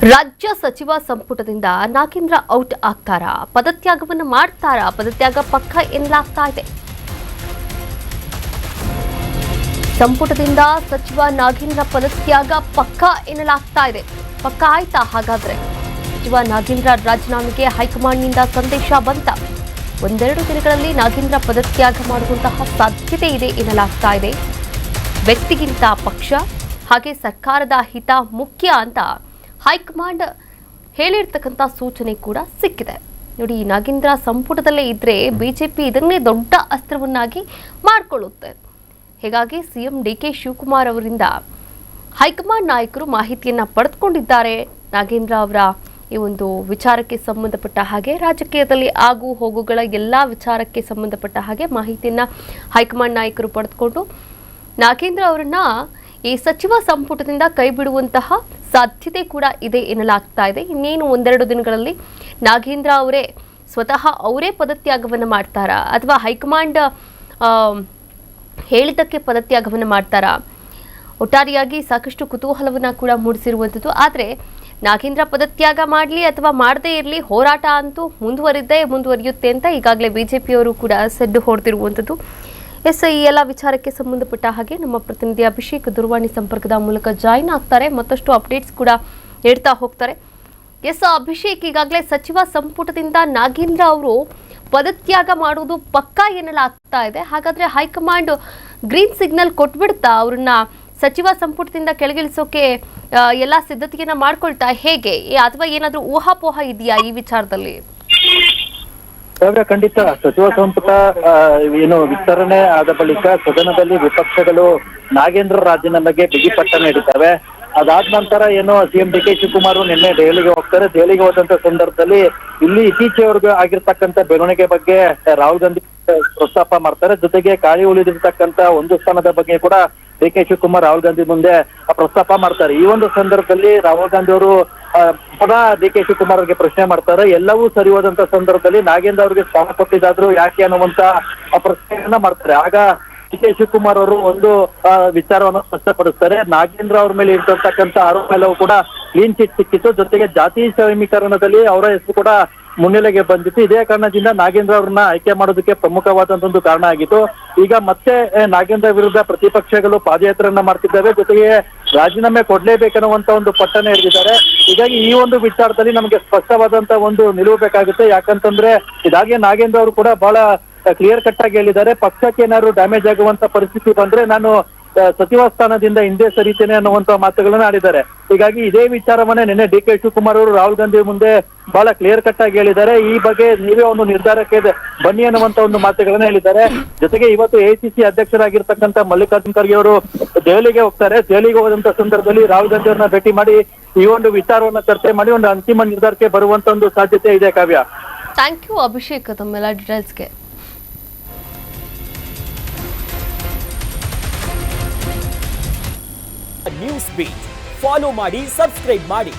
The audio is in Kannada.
ರಾಜ್ಯ ಸಚಿವ ಸಂಪುಟದಿಂದ ನಾಗೇಂದ್ರ ಔಟ್ ಆಗ್ತಾರಾ? ಪದತ್ಯಾಗವನ್ನು ಮಾಡ್ತಾರಾ? ಪದತ್ಯಾಗ ಪಕ್ಕ ಎನ್ನಲಾಗ್ತಾ ಇದೆ. ಸಂಪುಟದಿಂದ ಸಚಿವ ನಾಗೇಂದ್ರ ಪದತ್ಯಾಗ ಪಕ್ಕ ಎನ್ನಲಾಗ್ತಾ ಇದೆ. ಪಕ್ಕ ಆಯ್ತಾ? ಹಾಗಾದ್ರೆ ಸಚಿವ ನಾಗೇಂದ್ರ ರಾಜೀನಾಮೆಗೆ ಹೈಕಮಾಂಡ್ನಿಂದ ಸಂದೇಶ ಬಂತ. ಒಂದೆರಡು ದಿನಗಳಲ್ಲಿ ನಾಗೇಂದ್ರ ಪದತ್ಯಾಗ ಮಾಡುವಂತಹ ಸಾಧ್ಯತೆ ಇದೆ ಎನ್ನಲಾಗ್ತಾ ಇದೆ. ವ್ಯಕ್ತಿಗಿಂತ ಪಕ್ಷ ಹಾಗೆ ಸರ್ಕಾರದ ಹಿತ ಮುಖ್ಯ ಅಂತ ಹೈಕಮಾಂಡ್ ಹೇಳಿರ್ತಕ್ಕಂಥ ಸೂಚನೆ ಕೂಡ ಸಿಕ್ಕಿದೆ. ನೋಡಿ, ನಾಗೇಂದ್ರ ಸಂಪುಟದಲ್ಲೇ ಇದ್ರೆ ಬಿಜೆಪಿ ಇದನ್ನೇ ದೊಡ್ಡ ಅಸ್ತ್ರವನ್ನಾಗಿ ಮಾಡಿಕೊಳ್ಳುತ್ತೆ. ಹೀಗಾಗಿ ಸಿಎಂ ಡಿಕೆ ಶಿವಕುಮಾರ್ ಅವರಿಂದ ಹೈಕಮಾಂಡ್ ನಾಯಕರು ಮಾಹಿತಿಯನ್ನ ಪಡೆದುಕೊಂಡಿದ್ದಾರೆ. ನಾಗೇಂದ್ರ ಅವರ ಈ ಒಂದು ವಿಚಾರಕ್ಕೆ ಸಂಬಂಧಪಟ್ಟ ಹಾಗೆ, ರಾಜಕೀಯದಲ್ಲಿ ಆಗು ಹೋಗುಗಳ ಎಲ್ಲ ವಿಚಾರಕ್ಕೆ ಸಂಬಂಧಪಟ್ಟ ಹಾಗೆ ಮಾಹಿತಿಯನ್ನ ಹೈಕಮಾಂಡ್ ನಾಯಕರು ಪಡೆದುಕೊಂಡು ನಾಗೇಂದ್ರ ಅವರನ್ನ ಈ ಸಚಿವ ಸಂಪುಟದಿಂದ ಕೈ ಬಿಡುವಂತಹ ಸಾಧ್ಯತೆ ಕೂಡ ಇದೆ ಎನ್ನಲಾಗ್ತಾ ಇದೆ. ಇನ್ನೇನು ಒಂದೆರಡು ದಿನಗಳಲ್ಲಿ ನಾಗೇಂದ್ರ ಅವರೇ ಸ್ವತಃ ಅವರೇ ಪದತ್ಯಾಗವನ್ನು ಮಾಡ್ತಾರಾ ಅಥವಾ ಹೈಕಮಾಂಡ್ ಹೇಳಿದ್ದಕ್ಕೆ ಪದತ್ಯಾಗವನ್ನು ಮಾಡ್ತಾರಾ? ಒಟ್ಟಾರೆಯಾಗಿ ಸಾಕಷ್ಟು ಕುತೂಹಲವನ್ನ ಕೂಡ ಮೂಡಿಸಿರುವಂಥದ್ದು. ಆದರೆ ನಾಗೇಂದ್ರ ಪದತ್ಯಾಗ ಮಾಡಲಿ ಅಥವಾ ಮಾಡದೇ ಇರಲಿ, ಹೋರಾಟ ಅಂತೂ ಮುಂದುವರಿಯುತ್ತೆ ಅಂತ ಈಗಾಗಲೇ ಬಿಜೆಪಿಯವರು ಕೂಡ ಸಡ್ಡು ಹೊಡೆದಿರುವಂಥದ್ದು. ಈ ಎಲ್ಲ ವಿಚಾರಕ್ಕೆ ಸಂಬಂಧಪಟ್ಟ ಹಾಗೆ ನಮ್ಮ ಪ್ರತಿನಿಧಿ ಅಭಿಷೇಕ್ ದೂರವಾಣಿ ಸಂಪರ್ಕದ ಮೂಲಕ ಜಾಯಿನ್ ಆಗ್ತಾರೆ. ಮತ್ತಷ್ಟು ಅಪ್ಡೇಟ್ಸ್ ಕೂಡ ನೀಡ್ತಾ ಹೋಗ್ತಾರೆ. ಅಭಿಷೇಕ್, ಈಗಾಗಲೇ ಸಚಿವ ಸಂಪುಟದಿಂದ ನಾಗೇಂದ್ರ ಅವರು ಪದತ್ಯಾಗ ಮಾಡುವುದು ಪಕ್ಕಾ ಎನ್ನಲಾಗ್ತಾ ಇದೆ. ಹಾಗಾದ್ರೆ ಹೈಕಮಾಂಡ್ ಗ್ರೀನ್ ಸಿಗ್ನಲ್ ಕೊಟ್ಬಿಡ್ತಾ ಅವ್ರನ್ನ ಸಚಿವ ಸಂಪುಟದಿಂದ ಕೆಳಗಿಳಿಸೋಕೆ ಎಲ್ಲಾ ಸಿದ್ಧತೆಯನ್ನ ಮಾಡ್ಕೊಳ್ತಾ ಹೇಗೆ, ಅಥವಾ ಏನಾದ್ರೂ ಊಹಾಪೋಹ ಇದೆಯಾ ಈ ವಿಚಾರದಲ್ಲಿ? ಖಂಡಿತ ಸಚಿವ ಸಂಪುಟ ವಿಸ್ತರಣೆ ಆದ ಬಳಿಕ ಸದನದಲ್ಲಿ ವಿಪಕ್ಷಗಳು ನಾಗೇಂದ್ರ ರಾಜೀನಾಮೆಗೆ ಬಿಗಿಪಟ್ಟ ನೀಡಿದ್ದಾವೆ. ಅದಾದ ನಂತರ ಸಿಎಂ ಡಿ ಕೆ ಶಿವಕುಮಾರ್ ನಿನ್ನೆ ದೆಹಲಿಗೆ ಹೋಗ್ತಾರೆ. ದೆಹಲಿಗೆ ಹೋದಂತ ಸಂದರ್ಭದಲ್ಲಿ ಇಲ್ಲಿ ಇತ್ತೀಚೆವರೆಗೂ ಆಗಿರ್ತಕ್ಕಂಥ ಬೆಳವಣಿಗೆ ಬಗ್ಗೆ ರಾಹುಲ್ ಗಾಂಧಿ ಪ್ರಸ್ತಾಪ ಮಾಡ್ತಾರೆ. ಜೊತೆಗೆ ಖಾಲಿ ಉಳಿದಿರ್ತಕ್ಕಂಥ ಒಂದು ಸ್ಥಾನದ ಬಗ್ಗೆ ಕೂಡ ಡಿ ಕೆ ಶಿವಕುಮಾರ್ ರಾಹುಲ್ ಗಾಂಧಿ ಮುಂದೆ ಪ್ರಸ್ತಾಪ ಮಾಡ್ತಾರೆ. ಈ ಒಂದು ಸಂದರ್ಭದಲ್ಲಿ ರಾಹುಲ್ ಗಾಂಧಿ ಅವರು ಪುನಃ ಡಿ ಕೆ ಶಿವಕುಮಾರ್ ಅವರಿಗೆ ಪ್ರಶ್ನೆ ಮಾಡ್ತಾರೆ. ಎಲ್ಲವೂ ಸರಿ ಹೋದಂತ ಸಂದರ್ಭದಲ್ಲಿ ನಾಗೇಂದ್ರ ಅವರಿಗೆ ಸ್ಥಾನ ಕೊಟ್ಟಿದ್ದಾದ್ರು ಯಾಕೆ ಅನ್ನುವಂತ ಪ್ರಶ್ನೆಯನ್ನ ಮಾಡ್ತಾರೆ. ಆಗ ಡಿ ಕೆ ಶಿವಕುಮಾರ್ ಅವರು ಒಂದು ವಿಚಾರವನ್ನು ಸ್ಪಷ್ಟಪಡಿಸ್ತಾರೆ. ನಾಗೇಂದ್ರ ಅವ್ರ ಮೇಲೆ ಇರ್ತಕ್ಕಂಥ ಆರೋಪ ಎಲ್ಲವೂ ಕೂಡ ಕ್ಲೀನ್ ಚಿಟ್ ಸಿಕ್ಕಿತ್ತು. ಜೊತೆಗೆ ಜಾತಿ ಸಮೀಕರಣದಲ್ಲಿ ಅವರ ಹೆಸರು ಕೂಡ ಮುನ್ನೆಲೆಗೆ ಬಂದಿತ್ತು. ಇದೇ ಕಾರಣದಿಂದ ನಾಗೇಂದ್ರ ಅವ್ರನ್ನ ಆಯ್ಕೆ ಮಾಡೋದಕ್ಕೆ ಪ್ರಮುಖವಾದಂತ ಒಂದು ಕಾರಣ ಆಗಿತ್ತು. ಈಗ ಮತ್ತೆ ನಾಗೇಂದ್ರ ವಿರುದ್ಧ ಪ್ರತಿಪಕ್ಷಗಳು ಪಾದಯಾತ್ರೆಯನ್ನ ಮಾಡ್ತಿದ್ದಾವೆ. ಜೊತೆಗೆ ರಾಜೀನಾಮೆ ಕೊಡ್ಲೇಬೇಕನ್ನುವಂತ ಒಂದು ಪಟ್ಟನೆ ಹಿಡಿದಿದ್ದಾರೆ. ಹೀಗಾಗಿ ಈ ಒಂದು ವಿಚಾರದಲ್ಲಿ ನಮಗೆ ಸ್ಪಷ್ಟವಾದಂತ ಒಂದು ನಿಲುವು ಬೇಕಾಗುತ್ತೆ. ಯಾಕಂತಂದ್ರೆ ಇದಾಗೆ ನಾಗೇಂದ್ರ ಅವರು ಕೂಡ ಬಹಳ ಕ್ಲಿಯರ್ ಕಟ್ ಆಗಿ ಹೇಳಿದ್ದಾರೆ. ಪಕ್ಷಕ್ಕೆ ಏನಾದ್ರು ಡ್ಯಾಮೇಜ್ ಆಗುವಂತ ಪರಿಸ್ಥಿತಿ ಬಂದ್ರೆ ನಾನು ಸಚಿವ ಸ್ಥಾನದಿಂದ ಹಿಂದೆ ಸರಿತೇನೆ ಅನ್ನುವಂತ ಮಾತುಗಳನ್ನ ಆಡಿದ್ದಾರೆ. ಹೀಗಾಗಿ ಇದೇ ವಿಚಾರವನ್ನೇ ನಿನ್ನೆ ಡಿ ಕೆ ಶಿವಕುಮಾರ್ ಅವರು ರಾಹುಲ್ ಗಾಂಧಿ ಮುಂದೆ ಬಹಳ ಕ್ಲಿಯರ್ ಕಟ್ ಆಗಿ ಹೇಳಿದ್ದಾರೆ. ಈ ಬಗ್ಗೆ ನೀವೇ ಒಂದು ನಿರ್ಧಾರಕ್ಕೆ ಬನ್ನಿ ಅನ್ನುವಂತ ಒಂದು ಮಾತುಗಳನ್ನ ಹೇಳಿದ್ದಾರೆ. ಜೊತೆಗೆ ಇವತ್ತು ಎಐಸಿಸಿ ಅಧ್ಯಕ್ಷರಾಗಿರ್ತಕ್ಕಂಥ ಮಲ್ಲಿಕಾರ್ಜುನ್ ಖರ್ಗೆ ಅವರು ದೆಹಲಿಗೆ ಹೋಗ್ತಾರೆ. ದೆಹಲಿಗೆ ಹೋದಂತ ಸಂದರ್ಭದಲ್ಲಿ ರಾಹುಲ್ ಗಾಂಧಿ ಅವರನ್ನ ಭೇಟಿ ಮಾಡಿ ಈ ಒಂದು ವಿಚಾರವನ್ನ ಚರ್ಚೆ ಮಾಡಿ ಒಂದು ಅಂತಿಮ ನಿರ್ಧಾರಕ್ಕೆ ಬರುವಂತ ಒಂದು ಸಾಧ್ಯತೆ ಇದೆ. ಕಾವ್ಯ, ಥ್ಯಾಂಕ್ ಯು ಅಭಿಷೇಕ್ ತಮ್ಮೆಲ್ಲ ಡೀಟೇಲ್ಸ್ಗೆ. ನ್ಯೂಸ್ ಬೀಟ್ ಫಾಲೋ ಮಾಡಿ, ಸಬ್ಸ್ಕ್ರೈಬ್ ಮಾಡಿ.